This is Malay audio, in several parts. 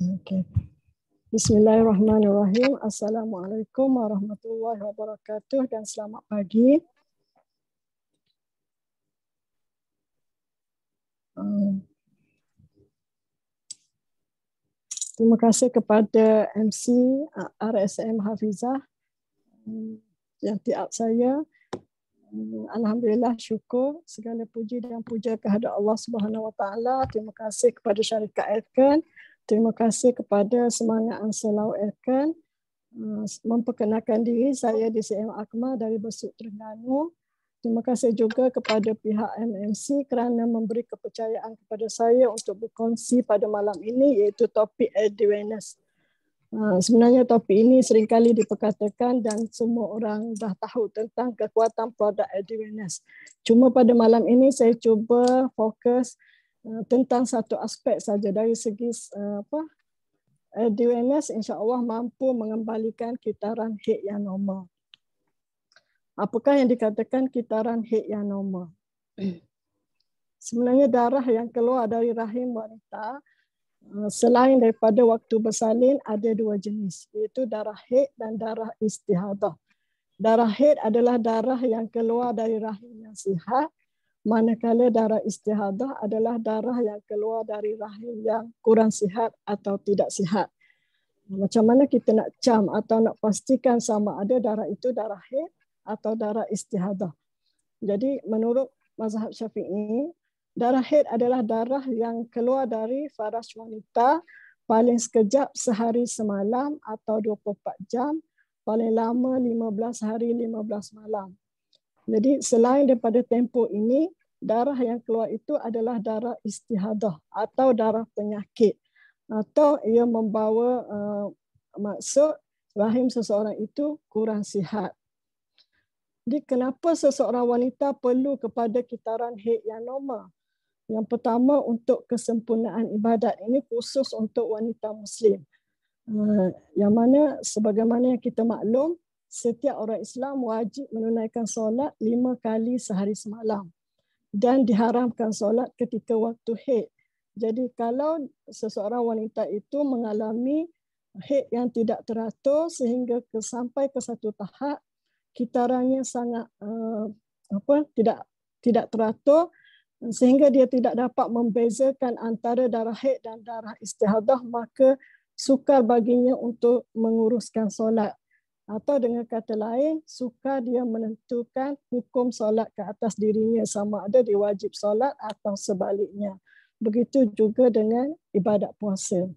Okay. Bismillahirrahmanirrahim. Assalamualaikum warahmatullahi wabarakatuh dan selamat pagi. Terima kasih kepada MC RSM Hafizah yang tiap saya. Alhamdulillah, syukur, segala puji dan puja kehadrat Allah Subhanahu Wa Taala. Terima kasih kepada syarikat Erkan. Terima kasih kepada Semangat Ansar Laut Erkan. Memperkenalkan diri, saya DCM Akmal dari Besut Terengganu. Terima kasih juga kepada pihak MMC kerana memberi kepercayaan kepada saya untuk berkongsi pada malam ini, iaitu topik awareness. Sebenarnya topik ini seringkali diperkatakan dan semua orang dah tahu tentang kekuatan produk awareness. Cuma pada malam ini saya cuba fokus tentang satu aspek saja dari segi awareness, insya-Allah mampu mengembalikan kitaran haid yang normal. Apakah yang dikatakan kitaran haid yang normal? Sebenarnya darah yang keluar dari rahim wanita selain daripada waktu bersalin ada dua jenis, iaitu darah haid dan darah istihadah. Darah haid adalah darah yang keluar dari rahim yang sihat, manakala darah istihadah adalah darah yang keluar dari rahim yang kurang sihat atau tidak sihat. Macam mana kita nak cam atau nak pastikan sama ada darah itu darah haid atau darah istihadah? Jadi menurut mazhab Syafi'i, darah haid adalah darah yang keluar dari faras wanita paling sekejap sehari semalam atau 24 jam, paling lama 15 hari 15 malam. Jadi selain daripada tempoh ini, darah yang keluar itu adalah darah istihadah atau darah penyakit, atau ia membawa maksud rahim seseorang itu kurang sihat. Jadi kenapa seseorang wanita perlu kepada kitaran haid yang normal? Yang pertama, untuk kesempurnaan ibadat. Ini khusus untuk wanita Muslim. Yang mana sebagaimana yang kita maklum, setiap orang Islam wajib menunaikan solat 5 kali sehari semalam. Dan diharamkan solat ketika waktu haid. Jadi kalau seseorang wanita itu mengalami haid yang tidak teratur sehingga sampai ke satu tahap, kitarannya sangat tidak teratur, sehingga dia tidak dapat membezakan antara darah haid dan darah istihadah, maka sukar baginya untuk menguruskan solat. Atau dengan kata lain, sukar dia menentukan hukum solat ke atas dirinya, sama ada dia wajib solat atau sebaliknya. Begitu juga dengan ibadat puasa.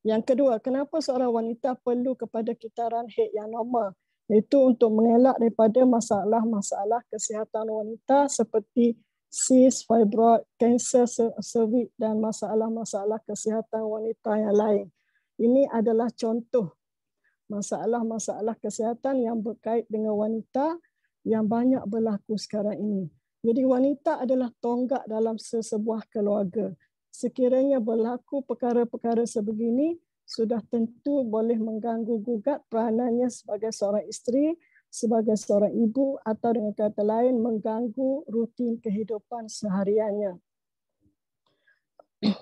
Yang kedua, kenapa seorang wanita perlu kepada kitaran haid yang normal? Itu untuk mengelak daripada masalah-masalah kesihatan wanita seperti sis, fibroid, kanser cervix dan masalah-masalah kesihatan wanita yang lain. Ini adalah contoh masalah-masalah kesihatan yang berkait dengan wanita yang banyak berlaku sekarang ini. Jadi wanita adalah tonggak dalam sesebuah keluarga. Sekiranya berlaku perkara-perkara sebegini, sudah tentu boleh mengganggu gugat peranannya sebagai seorang isteri, sebagai seorang ibu, atau dengan kata lain mengganggu rutin kehidupan sehariannya.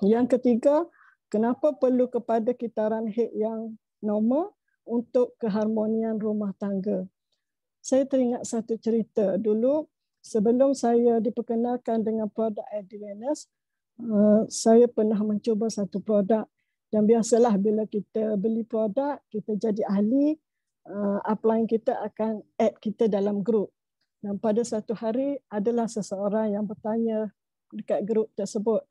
Yang ketiga, kenapa perlu kepada kitaran haid yang normal? Untuk keharmonian rumah tangga. Saya teringat satu cerita dulu sebelum saya diperkenalkan dengan produk awareness, saya pernah mencuba satu produk. Dan biasalah bila kita beli produk, kita jadi ahli, upline kita akan add kita dalam grup. Dan pada satu hari adalah seseorang yang bertanya dekat grup tersebut,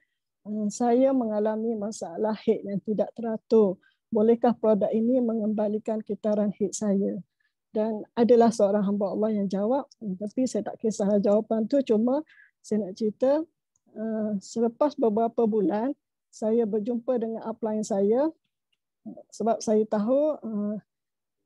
saya mengalami masalah haid yang tidak teratur. Bolehkah produk ini mengembalikan kitaran haid saya? Dan adalah seorang hamba Allah yang jawab, tapi saya tak kisah jawapan tu, cuma saya nak cerita, selepas beberapa bulan, saya berjumpa dengan upline saya, sebab saya tahu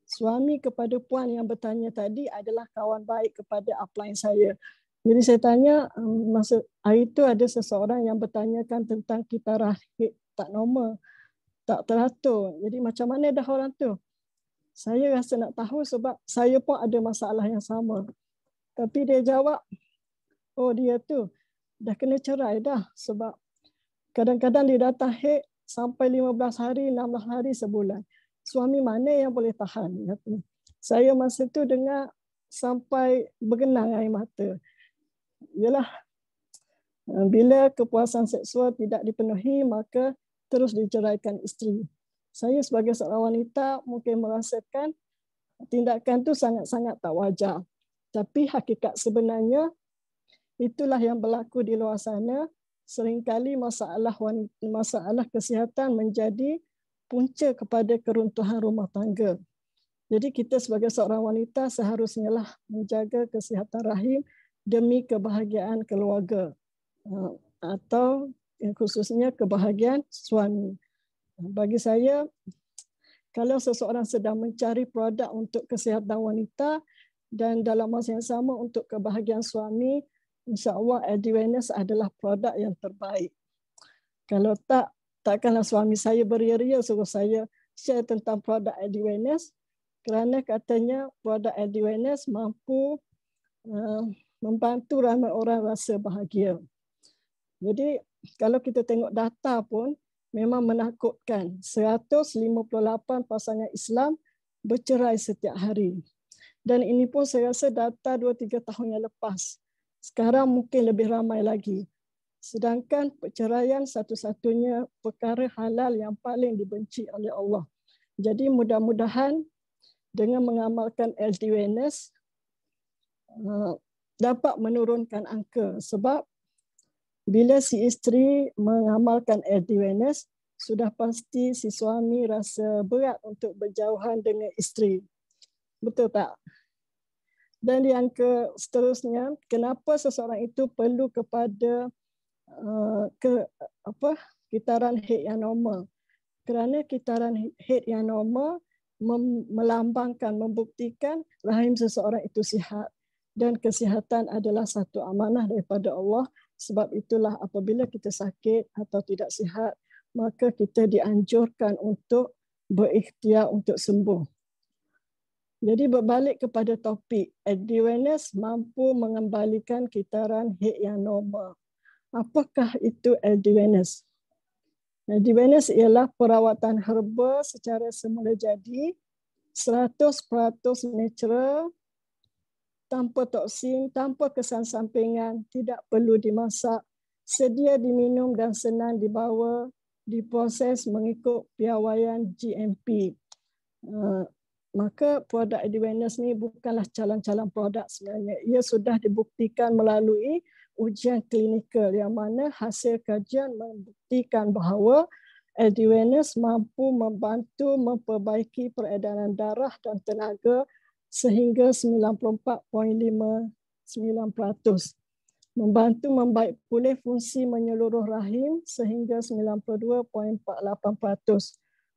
suami kepada puan yang bertanya tadi adalah kawan baik kepada upline saya. Jadi saya tanya, masa hari itu ada seseorang yang bertanyakan tentang kitaran haid tak normal, tak teratur. Jadi macam mana dah orang tu? Saya rasa nak tahu sebab saya pun ada masalah yang sama. Tapi dia jawab, oh dia tu dah kena cerai dah, sebab kadang-kadang dia datang haid sampai 15 hari, 16 hari, sebulan. Suami mana yang boleh tahan? Saya masa tu dengar sampai bergenang air mata. Yalah, bila kepuasan seksual tidak dipenuhi, maka terus diceraikan isteri. Saya sebagai seorang wanita mungkin merasakan tindakan itu sangat-sangat tak wajar. Tapi hakikat sebenarnya itulah yang berlaku di luar sana. Seringkali masalah kesihatan menjadi punca kepada keruntuhan rumah tangga. Jadi kita sebagai seorang wanita seharusnya lah menjaga kesihatan rahim demi kebahagiaan keluarga atau khususnya kebahagiaan suami. Bagi saya, kalau seseorang sedang mencari produk untuk kesihatan wanita dan dalam masa yang sama untuk kebahagiaan suami, insya-Allah LD-Wellness adalah produk yang terbaik. Kalau takkanlah suami saya beria-ria suruh saya share tentang produk LD-Wellness, kerana katanya produk LD-Wellness mampu membantu ramai orang rasa bahagia. Jadi kalau kita tengok data pun memang menakutkan. 158 pasangan Islam bercerai setiap hari. Dan ini pun saya rasa data 2-3 tahun yang lepas. Sekarang mungkin lebih ramai lagi. Sedangkan perceraian satu-satunya perkara halal yang paling dibenci oleh Allah. Jadi mudah-mudahan dengan mengamalkan LD-Wellness dapat menurunkan angka. Sebab bila si isteri mengamalkan LD-Wellness, sudah pasti si suami rasa berat untuk berjauhan dengan isteri. Betul tak? Dan yang seterusnya, kenapa seseorang itu perlu kepada kitaran haid yang normal? Kerana kitaran haid yang normal melambangkan, membuktikan rahim seseorang itu sihat. Dan kesihatan adalah satu amanah daripada Allah. Sebab itulah apabila kita sakit atau tidak sihat, maka kita dianjurkan untuk berikhtiar untuk sembuh. Jadi berbalik kepada topik, LD-Wellness mampu mengembalikan kitaran haid yang normal. Apakah itu LD-Wellness? LD-Wellness ialah perawatan herba secara semula jadi, 100% natural, tanpa toksin, tanpa kesan sampingan, tidak perlu dimasak, sedia diminum dan senang dibawa, diproses mengikut piawaian GMP. Maka produk LD-Wellness ni bukanlah calon-calon produk sebenarnya. Ia sudah dibuktikan melalui ujian klinikal yang mana hasil kajian membuktikan bahawa LD-Wellness mampu membantu memperbaiki peredaran darah dan tenaga sehingga 94.59%. Membantu membaik pulih fungsi menyeluruh rahim sehingga 92.48%.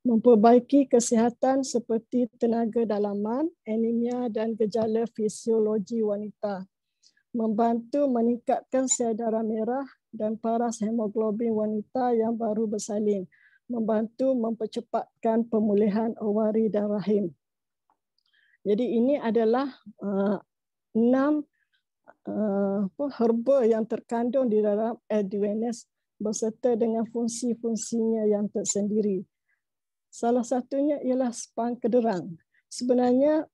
Memperbaiki kesihatan seperti tenaga dalaman, anemia dan gejala fisiologi wanita. Membantu meningkatkan sel darah merah dan paras hemoglobin wanita yang baru bersalin. Membantu mempercepatkan pemulihan ovary dan rahim. Jadi ini adalah 6 herba yang terkandung di dalam LD-Wellness berserta dengan fungsi-fungsinya yang tersendiri. Salah satunya ialah spang kederang. Sebenarnya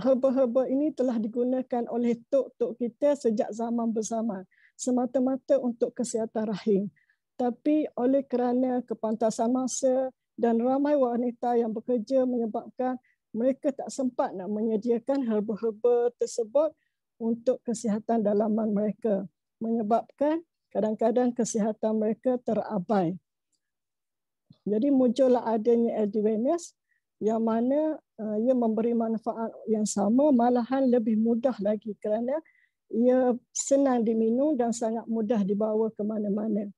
herba-herba ini telah digunakan oleh tok-tok kita sejak zaman berzaman, semata-mata untuk kesihatan rahim. Tapi oleh kerana kepantasan masa dan ramai wanita yang bekerja menyebabkan mereka tak sempat nak menyediakan herba-herba tersebut untuk kesihatan dalaman mereka, menyebabkan kadang-kadang kesihatan mereka terabai. Jadi muncullah adanya LD-Wellness yang mana ia memberi manfaat yang sama, malahan lebih mudah lagi kerana ia senang diminum dan sangat mudah dibawa ke mana-mana.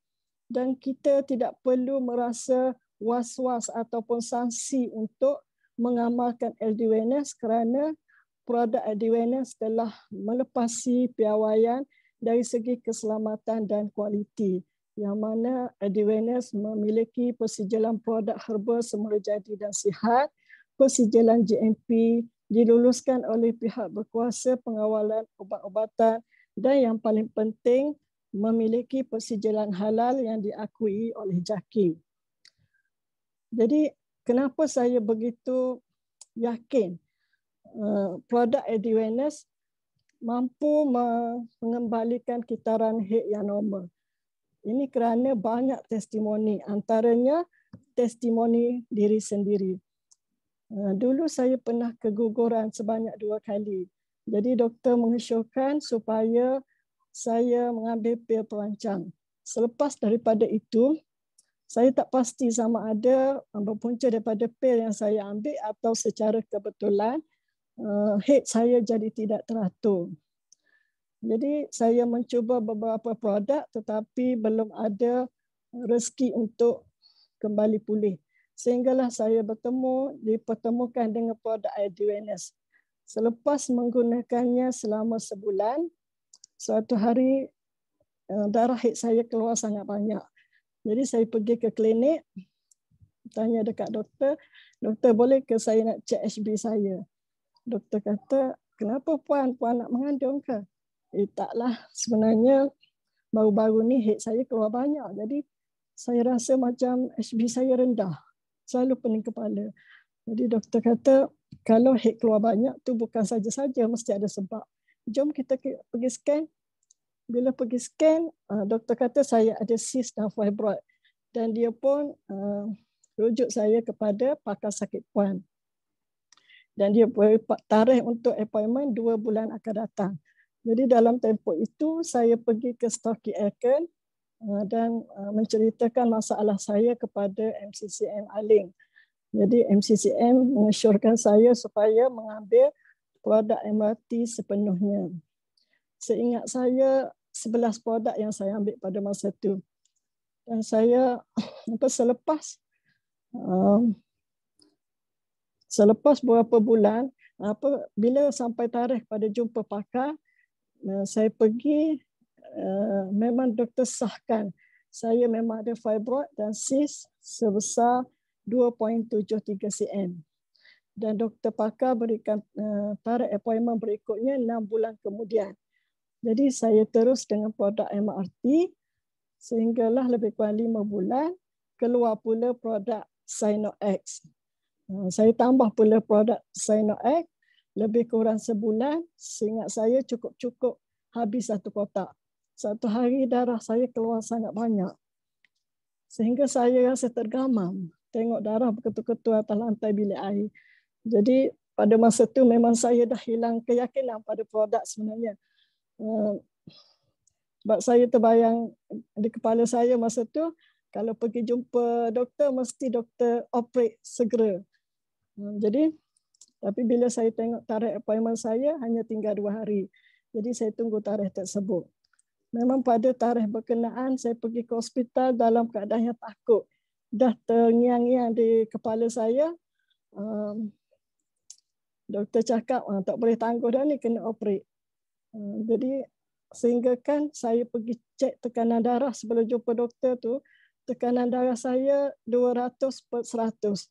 Dan kita tidak perlu merasa was-was ataupun sangsi untuk mengamalkan LD-Wellness kerana produk LD-Wellness telah melepasi piawaian dari segi keselamatan dan kualiti. Yang mana LD-Wellness memiliki persijilan produk herba semula jadi dan sihat, persijilan GMP, diluluskan oleh pihak berkuasa pengawalan ubat-ubatan dan yang paling penting memiliki persijilan halal yang diakui oleh JAKIM. Jadi kenapa saya begitu yakin produk Advance mampu mengembalikan kitaran head yang normal. Ini kerana banyak testimoni, antaranya testimoni diri sendiri. Dulu saya pernah keguguran sebanyak 2 kali. Jadi doktor mengesyorkan supaya saya mengambil pil perancang. Selepas daripada itu, saya tak pasti sama ada berpunca daripada pil yang saya ambil atau secara kebetulan head saya jadi tidak teratur. Jadi saya mencuba beberapa produk tetapi belum ada rezeki untuk kembali pulih. Sehinggalah saya dipertemukan dengan produk Advance. Selepas menggunakannya selama sebulan, suatu hari darah head saya keluar sangat banyak. Jadi saya pergi ke klinik, tanya dekat doktor, doktor boleh ke saya nak cek HB saya? Doktor kata, kenapa puan nak mengandung ke? Taklah, sebenarnya baru-baru ni head saya keluar banyak. Jadi saya rasa macam HB saya rendah. Selalu pening kepala. Jadi doktor kata, kalau head keluar banyak tu bukan saja-saja, mesti ada sebab. Jom kita pergi scan. Bila pergi scan, doktor kata saya ada cyst dan fibroid. Dan dia pun rujuk saya kepada pakar sakit puan. Dan dia beri tarikh untuk appointment 2 bulan akan datang. Jadi dalam tempoh itu, saya pergi ke Stocky Aitken dan menceritakan masalah saya kepada MCCM Aling. Jadi MCCM mengesyorkan saya supaya mengambil produk MRT sepenuhnya. Seingat saya, 11 produk yang saya ambil pada masa itu. Dan saya selepas beberapa bulan, bila sampai tarikh pada jumpa pakar, saya pergi, memang doktor sahkan saya memang ada fibroid dan cyst sebesar 2.73 cm. Dan doktor pakar berikan tarikh appointment berikutnya 6 bulan kemudian. Jadi saya terus dengan produk MRT sehinggalah lebih kurang 5 bulan keluar pula produk Sinoact. Saya tambah pula produk Sinoact lebih kurang sebulan, seingat saya cukup habis 1 kotak. Satu hari darah saya keluar sangat banyak. Sehingga saya rasa tergamam tengok darah berketul-ketul atas lantai bilik air. Jadi pada masa itu memang saya dah hilang keyakinan pada produk sebenarnya. Sebab saya terbayang di kepala saya masa itu, kalau pergi jumpa doktor, mesti doktor operate segera. Jadi tapi bila saya tengok tarikh appointment saya hanya tinggal 2 hari. Jadi saya tunggu tarikh tersebut. Memang pada tarikh berkenaan saya pergi ke hospital dalam keadaan yang takut. Dah terngiang-ngiang di kepala saya. Doktor cakap tak boleh tangguh dah ni, kena operate. Jadi sehingga kan saya pergi cek tekanan darah sebelum jumpa doktor tu, tekanan darah saya 200/100.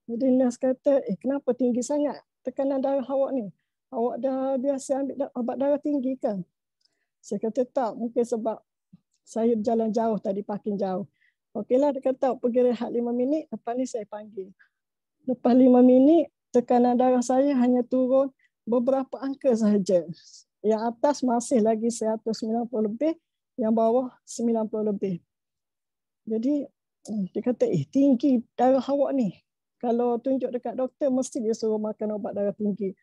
Jadi nurse kata, kenapa tinggi sangat tekanan darah awak ni? Awak dah biasa ambil obat darah tinggi kan? Saya kata tak, mungkin sebab saya berjalan jauh tadi, parking jauh. Okeylah, dia kata pergi rehat 5 minit, lepas ni saya panggil. Lepas 5 minit, tekanan darah saya hanya turun beberapa angka sahaja. Yang atas masih lagi 190 lebih, yang bawah 90 lebih. Jadi dia kata, tinggi darah awak ni. Kalau tunjuk dekat doktor, mesti dia suruh makan obat darah tinggi.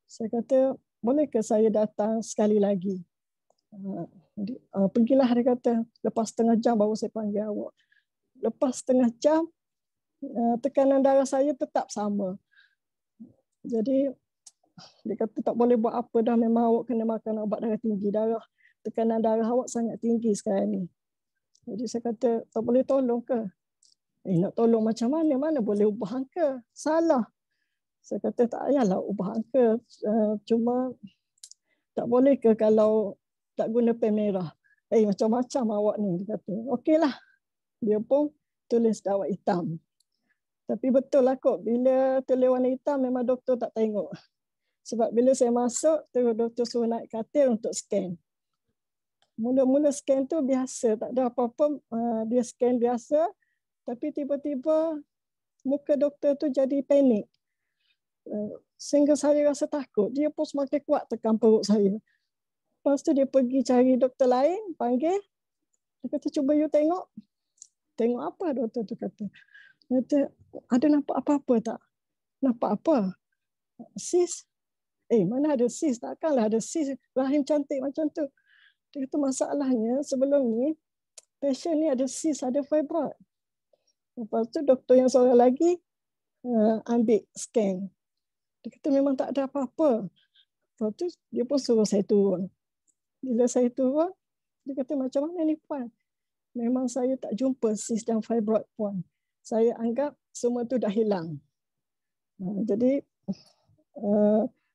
Saya kata, bolehkah saya datang sekali lagi? Pergilah, dia kata. Lepas setengah jam baru saya panggil awak. Lepas setengah jam, tekanan darah saya tetap sama. Jadi, dia kata tak boleh buat apa dah, memang awak kena makan obat darah tinggi. Tekanan darah awak sangat tinggi sekarang ni. Jadi saya kata, tak boleh tolong ke? Nak tolong macam mana? Mana boleh ubah angka? Salah. Saya kata tak payahlah ubah angka. Cuma tak boleh ke kalau tak guna pen merah? Macam-macam awak ni. Dia kata, okeylah. Dia pun tulis dawat hitam. Tapi betul lah kot, bila tulis warna hitam memang doktor tak tengok. Sebab bila saya masuk, terus doktor suruh naik katil untuk scan. Mula-mula scan tu biasa, tak ada apa-apa. Dia scan biasa. Tapi tiba-tiba muka doktor tu jadi panik. Sehingga saya rasa takut. Dia pun semakin kuat tekan perut saya. Lepas tu dia pergi cari doktor lain, panggil. Dia kata, cuba you tengok. Tengok apa doktor tu kata. Dia kata, ada nampak apa-apa tak? Nampak apa? Sis? Mana ada sis? Takkanlah ada sis rahim cantik macam tu. Dia kata, masalahnya sebelum ni, pasien ni ada sis, ada fibroid. Lepas tu doktor yang seorang lagi ambil scan. Dia kata memang tak ada apa-apa. Lepas tu dia pun suruh saya turun. Bila saya turun, dia kata macam mana ni puan? Memang saya tak jumpa sis dan fibroid puan. Saya anggap semua tu dah hilang. Jadi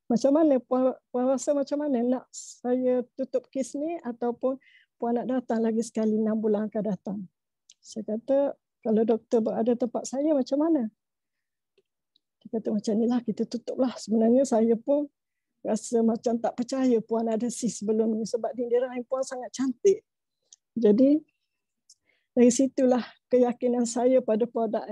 macam mana puan rasa macam mana nak saya tutup kes ni ataupun puan nak datang lagi sekali 6 bulan akan datang? Saya kata kalau doktor berada tempat saya macam mana? Dia kata macam inilah kita tutuplah. Sebenarnya saya pun rasa macam tak percaya puan ada sis sebelum ni sebab dinding rahim puan sangat cantik. Jadi dari situlah keyakinan saya pada produk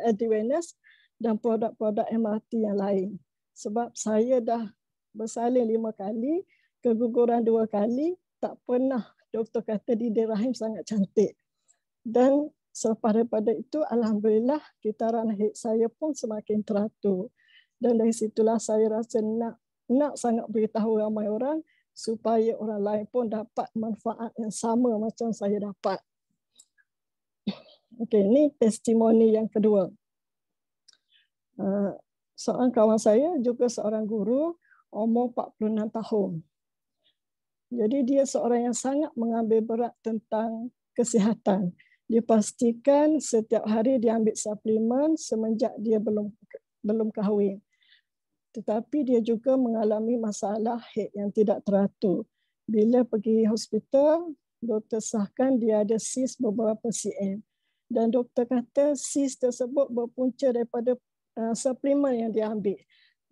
Advance dan produk-produk MRT yang lain. Sebab saya dah bersalin 5 kali, keguguran 2 kali, tak pernah doktor kata dinding rahim sangat cantik. Dan selepas daripada itu, alhamdulillah kitaran haid saya pun semakin teratur. Dan dari situlah saya rasa nak sangat beritahu ramai orang supaya orang lain pun dapat manfaat yang sama macam saya dapat. Okey, ini testimoni yang kedua. Seorang kawan saya juga seorang guru, umur 46 tahun. Jadi dia seorang yang sangat mengambil berat tentang kesihatan. Dia pastikan setiap hari dia ambil suplemen semenjak dia belum kahwin. Tetapi dia juga mengalami masalah haid yang tidak teratur. Bila pergi hospital, doktor sahkan dia ada sis beberapa cm. Dan doktor kata sis tersebut berpunca daripada suplemen yang dia ambil.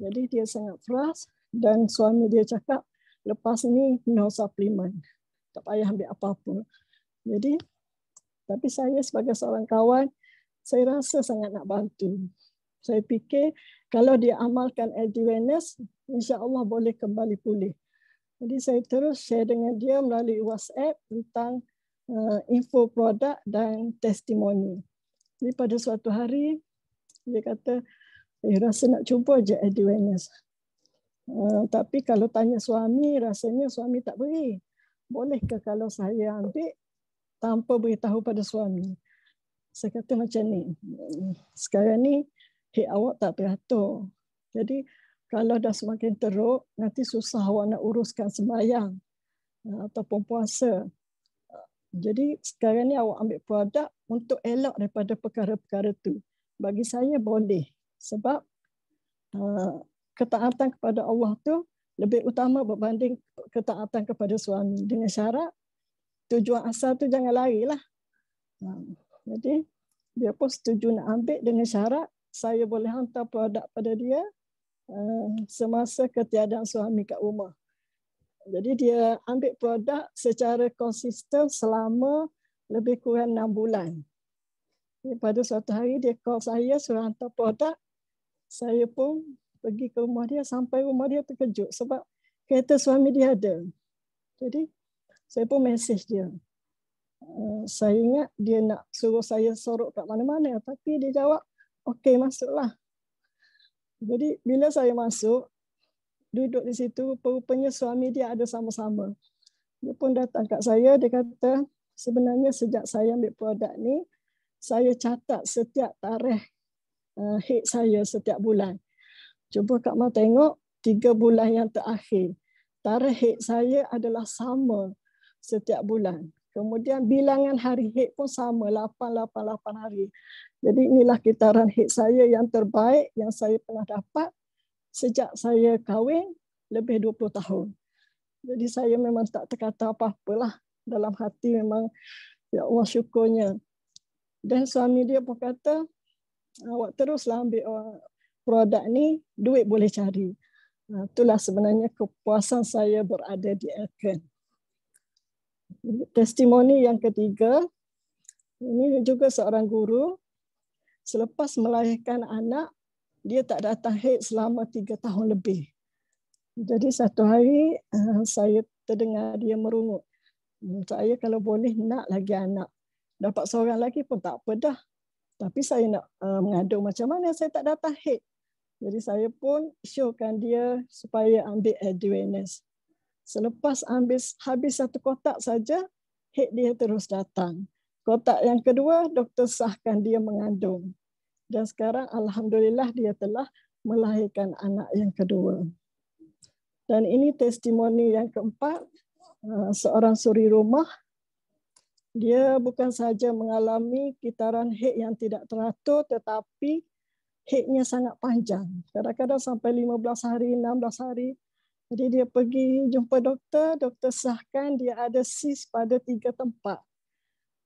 Jadi dia sangat frust dan suami dia cakap, lepas ni no suplemen. Tak payah ambil apa-apa. Jadi, tapi saya sebagai seorang kawan, saya rasa sangat nak bantu. Saya fikir kalau dia amalkan Advance, insya-Allah boleh kembali pulih. Jadi saya terus share dengan dia melalui WhatsApp tentang info produk dan testimoni. Jadi pada suatu hari dia kata, rasa nak cuba je Advance. Tapi kalau tanya suami, rasanya suami tak beri. Bolehkah kalau saya ambil tanpa beritahu pada suami? Saya kata macam ni, sekarang ni haid awak tak teratur. Jadi kalau dah semakin teruk, nanti susah awak nak uruskan sembahyang ataupun puasa. Jadi sekarang ni awak ambil produk untuk elak daripada perkara-perkara tu. Bagi saya boleh. Sebab ketaatan kepada Allah tu lebih utama berbanding ketaatan kepada suami. Dengan syarat tujuan asal tu jangan larilah. Jadi dia pun setuju nak ambil dengan syarat saya boleh hantar produk pada dia semasa ketiadaan suami kat rumah. Jadi dia ambil produk secara konsisten selama lebih kurang 6 bulan. Jadi pada suatu hari dia call saya suruh hantar produk. Saya pun pergi ke rumah dia, sampai rumah dia terkejut sebab kereta suami dia ada. Jadi saya pun mesej dia. Saya ingat dia nak suruh saya sorok kat mana-mana, tapi dia jawab, okey masuklah. Jadi bila saya masuk, duduk di situ, rupanya suami dia ada sama-sama. Dia pun datang kat saya, dia kata, sebenarnya sejak saya ambil produk ni, saya catat setiap tarikh haid saya setiap bulan. Cuba Kak Mau tengok, 3 bulan yang terakhir, tarikh haid saya adalah sama setiap bulan. Kemudian bilangan hari haid pun sama, 888 hari. Jadi inilah kitaran haid saya yang terbaik yang saya pernah dapat sejak saya kahwin lebih 20 tahun. Jadi saya memang tak terkata apa-apalah. Dalam hati memang, ya Allah syukurnya. Dan suami dia pun kata, awak teruslah ambil produk ni, duit boleh cari. Itulah sebenarnya kepuasan saya berada di Elken. Testimoni yang ketiga, ini juga seorang guru. selepas melahirkan anak, dia tak datang haid selama 3 tahun lebih. Jadi satu hari saya terdengar dia merungut. Saya kalau boleh nak lagi anak. Dapat seorang lagi pun tak apa dah. Tapi saya nak mengandung macam mana, saya tak datang haid. Jadi saya pun showkan dia supaya ambil Edwinase. Selepas habis 1 kotak saja, haid dia terus datang. Kotak yang kedua, doktor sahkan dia mengandung. Dan sekarang alhamdulillah dia telah melahirkan anak yang kedua. Dan ini testimoni yang keempat, seorang suri rumah. Dia bukan sahaja mengalami kitaran haid yang tidak teratur, tetapi haidnya sangat panjang. Kadang-kadang sampai 15 hari, 16 hari. Jadi dia pergi jumpa doktor, doktor sahkan dia ada sis pada 3 tempat.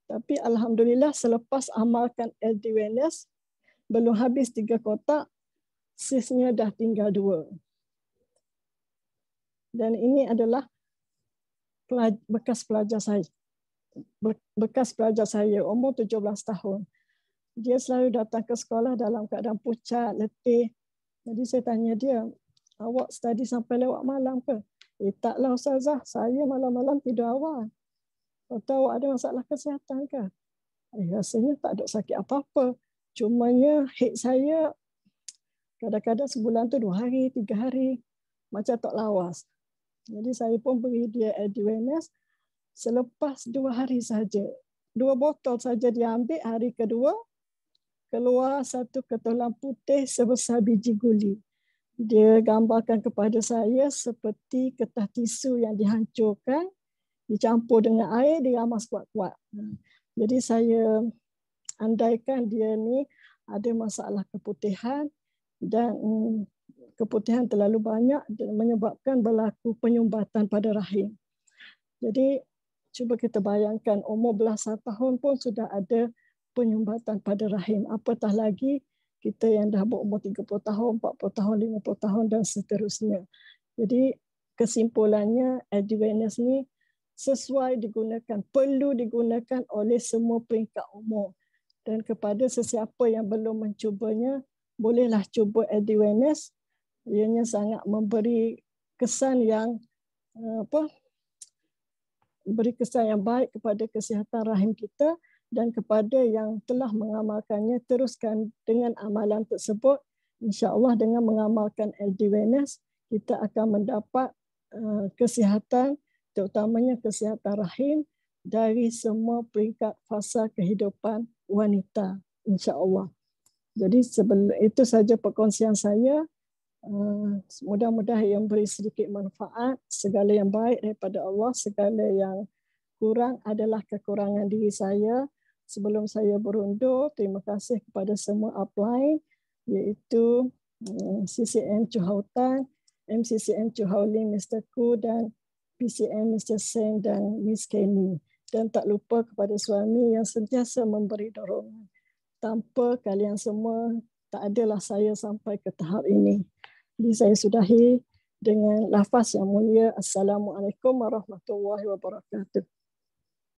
Tapi alhamdulillah selepas amalkan Edwinase, belum habis 3 kotak, sisnya dah tinggal 2. Dan ini adalah bekas pelajar saya. Bekas pelajar saya, umur 17 tahun. Dia selalu datang ke sekolah dalam keadaan pucat, letih. Jadi saya tanya dia, awak study sampai lewat malam ke? Taklah Ustazah, saya malam-malam tidur awal. Atau awak ada masalah kesihatan ke? Rasanya tak ada sakit apa-apa. Cumanya haid saya kadang-kadang sebulan tu 2 hari, 3 hari. Macam tak lawas. Jadi saya pun beri dia Edwinase. Selepas 2 hari saja, 2 botol saja dia ambil, hari kedua, keluar satu ketulan putih sebesar biji guli. Dia gambarkan kepada saya seperti kertas tisu yang dihancurkan, dicampur dengan air, diramas kuat-kuat. Jadi saya andaikan dia ni ada masalah keputihan dan keputihan terlalu banyak dan menyebabkan berlaku penyumbatan pada rahim. Jadi cuba kita bayangkan umur belasan tahun pun sudah ada penyumbatan pada rahim. Apatah lagi kita yang dah berumur 30 tahun, 40 tahun, 50 tahun dan seterusnya. Jadi kesimpulannya Edwinase ni sesuai digunakan, perlu digunakan oleh semua peringkat umur. Dan kepada sesiapa yang belum mencubanya, bolehlah cuba Edwinase. Ianya sangat memberi kesan yang beri kesan yang baik kepada kesihatan rahim kita, dan kepada yang telah mengamalkannya, teruskan dengan amalan tersebut. InsyaAllah dengan mengamalkan Edwinase, kita akan mendapat kesihatan, terutamanya kesihatan rahim dari semua peringkat fasa kehidupan wanita. InsyaAllah. Jadi itu saja perkongsian saya. Mudah-mudahan yang beri sedikit manfaat. Segala yang baik daripada Allah, segala yang kurang adalah kekurangan diri saya. Sebelum saya berundur, terima kasih kepada semua upline, iaitu CCN Chuhautan, MCCN Chuhaulin Mr. Ku dan PCN Mr. Seng dan Miss Kenny. Dan tak lupa kepada suami yang sentiasa memberi dorongan. Tanpa kalian semua, tak adalah saya sampai ke tahap ini. Jadi saya sudahi dengan lafaz yang mulia. Assalamualaikum warahmatullahi wabarakatuh.